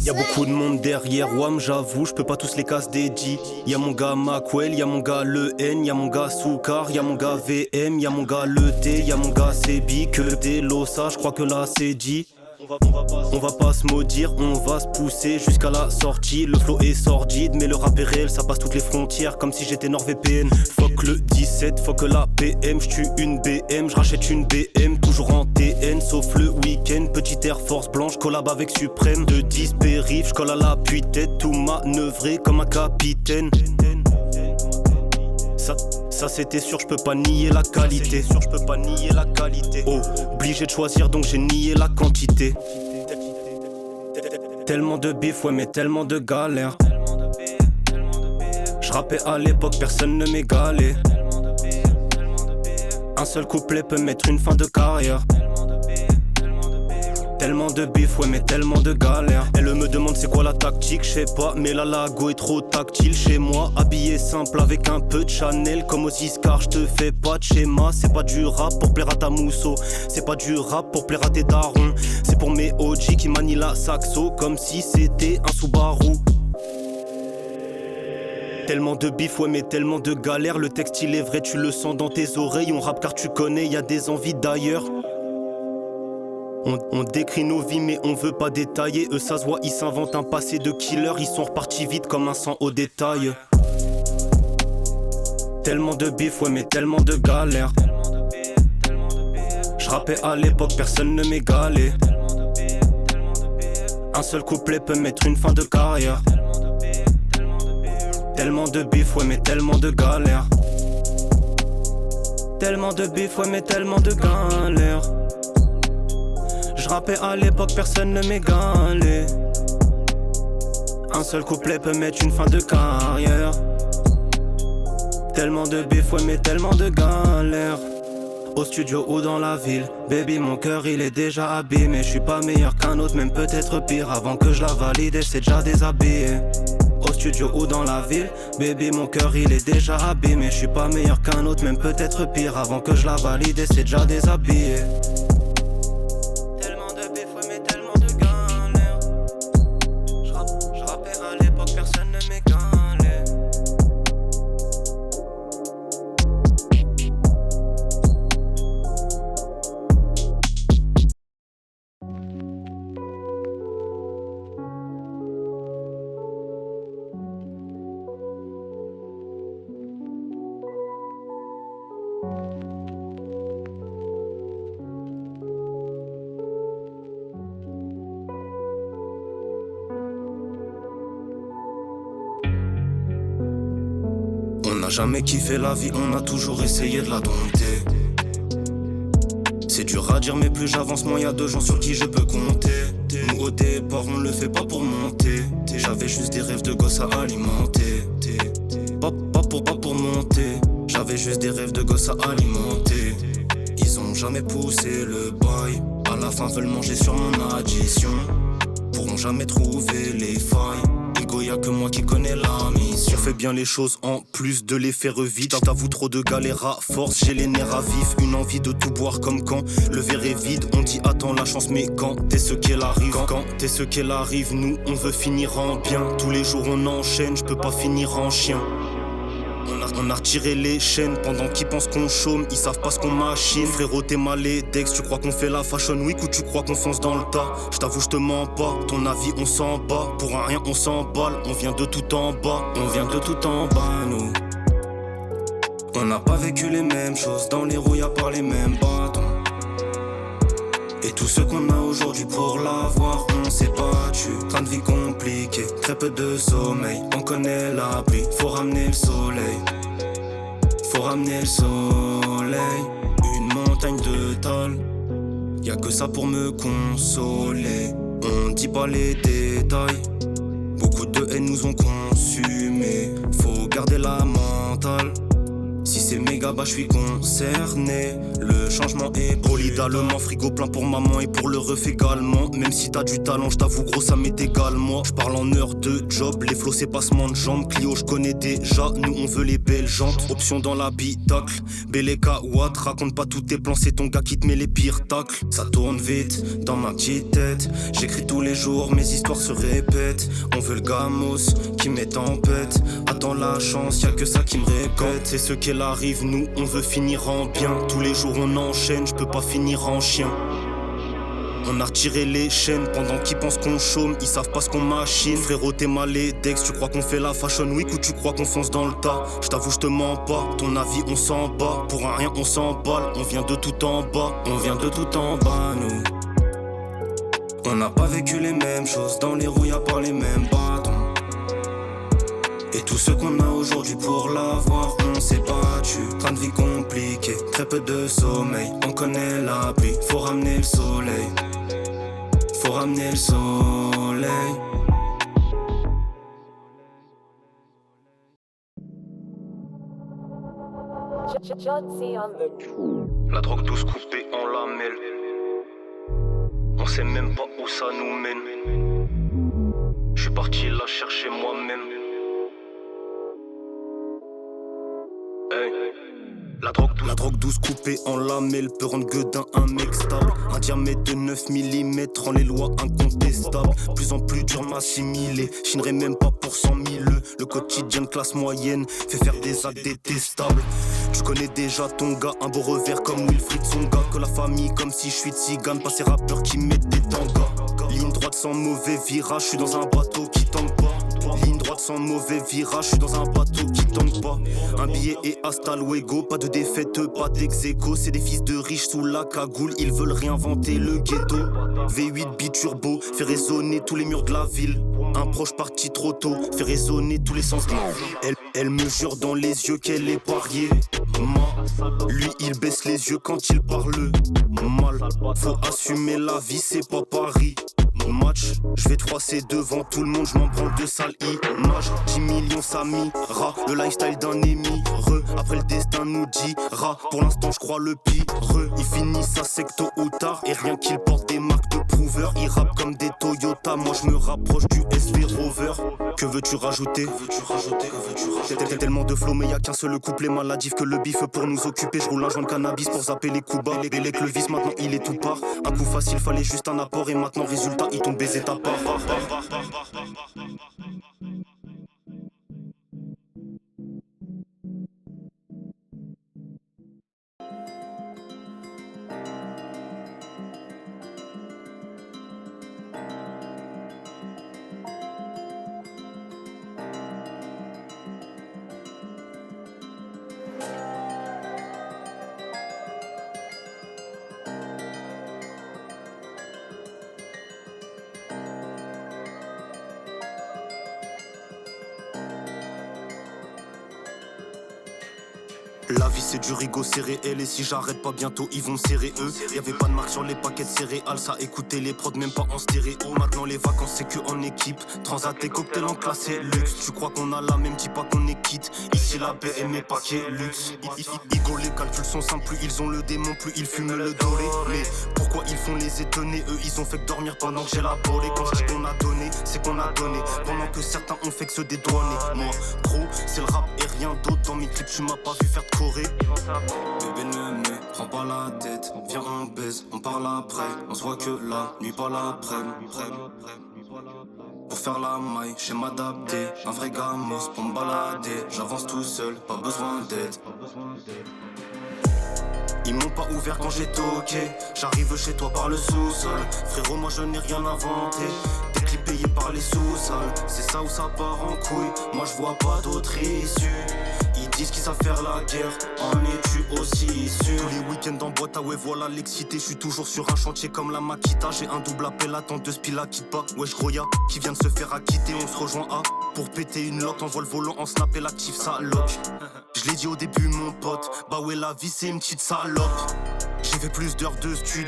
Y'a beaucoup de monde derrière WAM, j'avoue, j'peux pas tous les casses dédiés. Y'a mon gars Macwell, y'a mon gars Le N, y'a mon gars Soukar, y'a mon gars VM, y'a mon gars Le T, y'a mon gars Sebi, que des losa, j'crois que là c'est dit. On va pas se maudire, on va se pousser jusqu'à la sortie. Le flow est sordide, mais le rap est réel, ça passe toutes les frontières comme si j'étais NordVPN. Fuck le 17, fuck la PM, j'tue une BM, j'rachète une BM, toujours en TN, sauf le week-end. Petite Air Force blanche, collab avec Suprême. De 10 périph', j'colle à l'appui-tête, tout manœuvré comme un capitaine. Ça c'était sûr, j'peux pas nier la qualité. Obligé de choisir donc j'ai nié la quantité. Tellement de bif, ouais mais tellement de galères. J'rappais à l'époque, personne ne m'égalait. Un seul couplet peut mettre une fin de carrière. Tellement de bif, ouais mais tellement de galères. Elle me demande c'est quoi la tactique, j'sais pas. Mais la lago est trop tactile chez moi. Habillé simple avec un peu de Chanel. Comme aux Iscar, j'te fais pas de schéma. C'est pas du rap pour plaire à ta mousseau. C'est pas du rap pour plaire à tes darons. C'est pour mes OG qui manient la saxo comme si c'était un Subaru. Tellement de bif, ouais mais tellement de galères. Le texte il est vrai, tu le sens dans tes oreilles. On rappe car tu connais, y'a des envies d'ailleurs. On décrit nos vies mais on veut pas détailler. Eux ça se voit, ils s'inventent un passé de killer. Ils sont repartis vite comme un sang au détail. Tellement de bif, ouais mais tellement de galères. J'rappais à l'époque, personne ne m'égalait. Un seul couplet peut mettre une fin de carrière. Tellement de bif, ouais mais tellement de galères. Tellement de bif, ouais mais tellement de galères. J'rappais à l'époque, personne ne m'égalait. Un seul couplet peut mettre une fin de carrière. Tellement de bif, ouais mais tellement de galères. Au studio ou dans la ville, baby mon cœur il est déjà abîmé. J'suis pas meilleur qu'un autre, même peut-être pire. Avant que je la valide, elle s'est déjà déshabillée. Au studio ou dans la ville, baby mon cœur il est déjà abîmé. J'suis pas meilleur qu'un autre, même peut-être pire. Avant que je la valide, elle s'est déjà déshabillée. On n'a jamais kiffé la vie, on a toujours essayé de la dompter. C'est dur à dire mais plus j'avance moins y'a de gens sur qui je peux compter. Nous au départ on le fait pas pour monter. J'avais juste des rêves de gosse à alimenter. Pas pour monter. J'avais juste des rêves de gosse à alimenter. Ils ont jamais poussé le bail. À la fin veulent manger sur mon addition. Pourront jamais trouver les failles. Y'a que moi qui connais la mission. On fait bien les choses en plus de les faire vite. J't'avoue trop de galères à force, j'ai les nerfs à vif. Une envie de tout boire comme quand le verre est vide. On dit attends la chance mais quand t'es ce qu'elle arrive. Quand t'es ce qu'elle arrive, nous on veut finir en bien. Tous les jours on enchaîne, j'peux pas finir en chien. On a retiré les chaînes pendant qu'ils pensent qu'on chôme. Ils savent pas ce qu'on machine. Frérot t'es malédex, tu crois qu'on fait la fashion week ou tu crois qu'on fonce dans le tas. J't'avoue j'te mens pas, ton avis on s'en bat. Pour un rien on s'emballe, on vient de tout en bas. On vient de tout en bas nous. On n'a pas vécu les mêmes choses, dans les rouilles à part les mêmes bâtons. Et tout ce qu'on a aujourd'hui pour l'avoir, on s'est battu. Train de vie compliqué, très peu de sommeil. On connaît l'abri, faut ramener le soleil. Faut ramener le soleil. Une montagne de tôle, y'a que ça pour me consoler. On dit pas les détails, beaucoup de haine nous ont consumés. Faut garder la mentale, si c'est méga, bah j'suis concerné. Le changement est bolide, allemand, frigo plein pour maman et pour le ref également. Même si t'as du talent, j't'avoue gros ça m'est égal moi. J'parle en heure de job, les flots c'est passement de jambes. Clio j'connais déjà, nous on veut les belles jantes. Option dans l'habitacle, Beleka Watt. Raconte pas tous tes plans, c'est ton gars qui te met les pires tacles. Ça tourne vite dans ma petite tête. J'écris tous les jours, mes histoires se répètent. On veut le gamos qui met tempête. Attends la chance, y'a que ça qui me répète. C'est ce qu'elle arrive, nous on veut finir en bien. Tous les jours on enchaîne, je peux pas finir en chien. On a retiré les chaînes pendant qu'ils pensent qu'on chôme. Ils savent pas ce qu'on machine. Frérot t'es malédex, tu crois qu'on fait la fashion week ou tu crois qu'on fonce dans le tas. J't'avoue j'te mens pas, ton avis on s'en bat. Pour un rien on s'emballe, on vient de tout en bas. On vient de tout en bas nous. On n'a pas vécu les mêmes choses, dans les roues y'a pas les mêmes bâtons. Et tout ce qu'on a aujourd'hui pour l'avoir, on s'est battu. Train de vie compliqué, très peu de sommeil. On connaît la pluie, faut ramener le soleil. Faut ramener le soleil. La drogue douce coupée en lamelles. On sait même pas où ça nous mène. J'suis parti la chercher moi-même. Hey. La drogue douce coupée en lamelles peut rendre gueudin un mec stable. Un diamètre de 9 mm rend les lois incontestables. Plus en plus dur m'assimiler, chinerai même pas pour 100 000. Le quotidien de classe moyenne fait faire des actes détestables. Tu connais déjà ton gars, un beau revers comme Wilfried son gars. Que la famille comme si je suis tzigane, pas ces rappeurs qui mettent des tangas. Ligne droite sans mauvais virage, je suis dans un bateau qui tangue pas. Ligne droite sans mauvais virage, je suis dans un bateau qui tangue pas. Un billet et hasta luego, pas de défaite, pas d'ex-écho. C'est des fils de riches sous la cagoule, ils veulent réinventer le ghetto. V8 biturbo, fait résonner tous les murs de la ville. Un proche parti trop tôt, fait résonner tous les sens de la vie. Elle me jure dans les yeux qu'elle est pariée. Lui il baisse les yeux quand il parle mal. Faut assumer la vie, c'est pas Paris. Match, je vais te froisser devant tout le monde, je m'en branle de sale image. 10 millions ça m'ira, le lifestyle d'un émireux. Après le destin nous dira, pour l'instant je crois le pire. Il finit sa secte tôt ou tard, et rien qu'il porte des marques de prouveur. Il rappe comme des Toyota, moi je me rapproche du SV Rover. Que veux-tu rajouter? T'as tellement de flow mais y'a qu'un seul couplet maladif que le bif pour nous occuper. Je roule un joint de cannabis pour zapper les coups bas. Bélec le vice maintenant il est tout part. Un coup facile fallait juste un apport et maintenant résultat ils t'ont baisé ta part. La vie c'est du rigot, c'est réel. Et si j'arrête pas bientôt ils vont serrer eux. Y'avait pas de marque sur les paquets de céréales. Ça écoutait les prods même pas en stéréo. Maintenant les vacances c'est que en équipe. Transat et cocktail en classé luxe. Tu crois qu'on a la même, dis pas qu'on est quitte. Ici la paix et mes paquets luxe. Igo les calculs sont simples. Plus ils ont le démon, plus ils fument le dolé. Mais pourquoi ils font les étonnés? Eux ils ont fait que dormir pendant que j'ai la bolée. Quand je dis qu'on a donné, c'est qu'on a donné. Pendant que certains ont fait que se dédouaner. Moi gros c'est le rap et rien d'autre. Dans mes clips tu m'as pas vu faire de Corée. Bébé ne me prends pas la tête. Viens on baise, on parle après. On se voit que la nuit pas l'après-midi. Pour faire la maille, j'ai m'adapter. Un vrai gamos pour me balader. J'avance tout seul, pas besoin d'aide. Ils m'ont pas ouvert quand j'ai toqué. J'arrive chez toi par le sous-sol. Frérot moi je n'ai rien inventé. Des clips payés par les sous-sols. C'est ça où ça part en couille. Moi je vois pas d'autre issue. Ils disent qu'ils savent faire la guerre, en es-tu aussi sûr? Tous les week-ends en boîte, ah ouais voilà l'excité. Je suis toujours sur un chantier comme la Makita. J'ai un double appel, attends de spila quitte pas. Wesh Roya, qui vient de se faire acquitter. On se rejoint à, pour péter une loque. Envoie le volant en snap et l'actif ça lock. Je l'ai dit au début mon pote, bah ouais la vie c'est une petite salope. J'ai fait plus d'heures de stud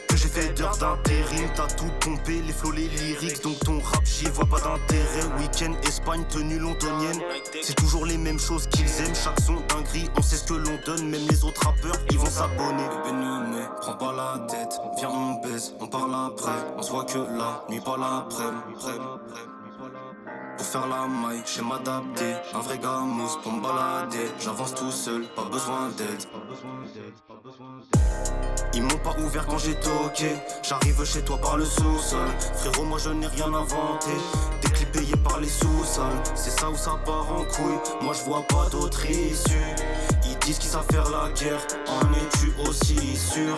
que j'ai fait d'heures d'intérim. T'as tout pompé, les flots, les lyrics. Donc ton rap, j'y vois pas d'intérêt. Week-end, Espagne, tenue londonienne. C'est toujours les mêmes choses qu'ils aiment. Chaque son dinguerie, on sait ce que l'on donne. Même les autres rappeurs, ils vont s'abonner. Bébé Nouné, prends pas la tête. Viens, on baise, on parle après. On se voit que la nuit, pas l'après. Pour faire la maille, je sais m'adapter. Un vrai gamousse pour me balader. J'avance tout seul, pas besoin d'aide. Ils m'ont pas ouvert quand j'ai toqué. J'arrive chez toi par le sous-sol. Frérot, moi je n'ai rien inventé. Des clips payés par les sous-sols. C'est ça où ça part en couille. Moi je vois pas d'autre issue. Ils disent qu'ils savent faire la guerre. En es-tu aussi sûr?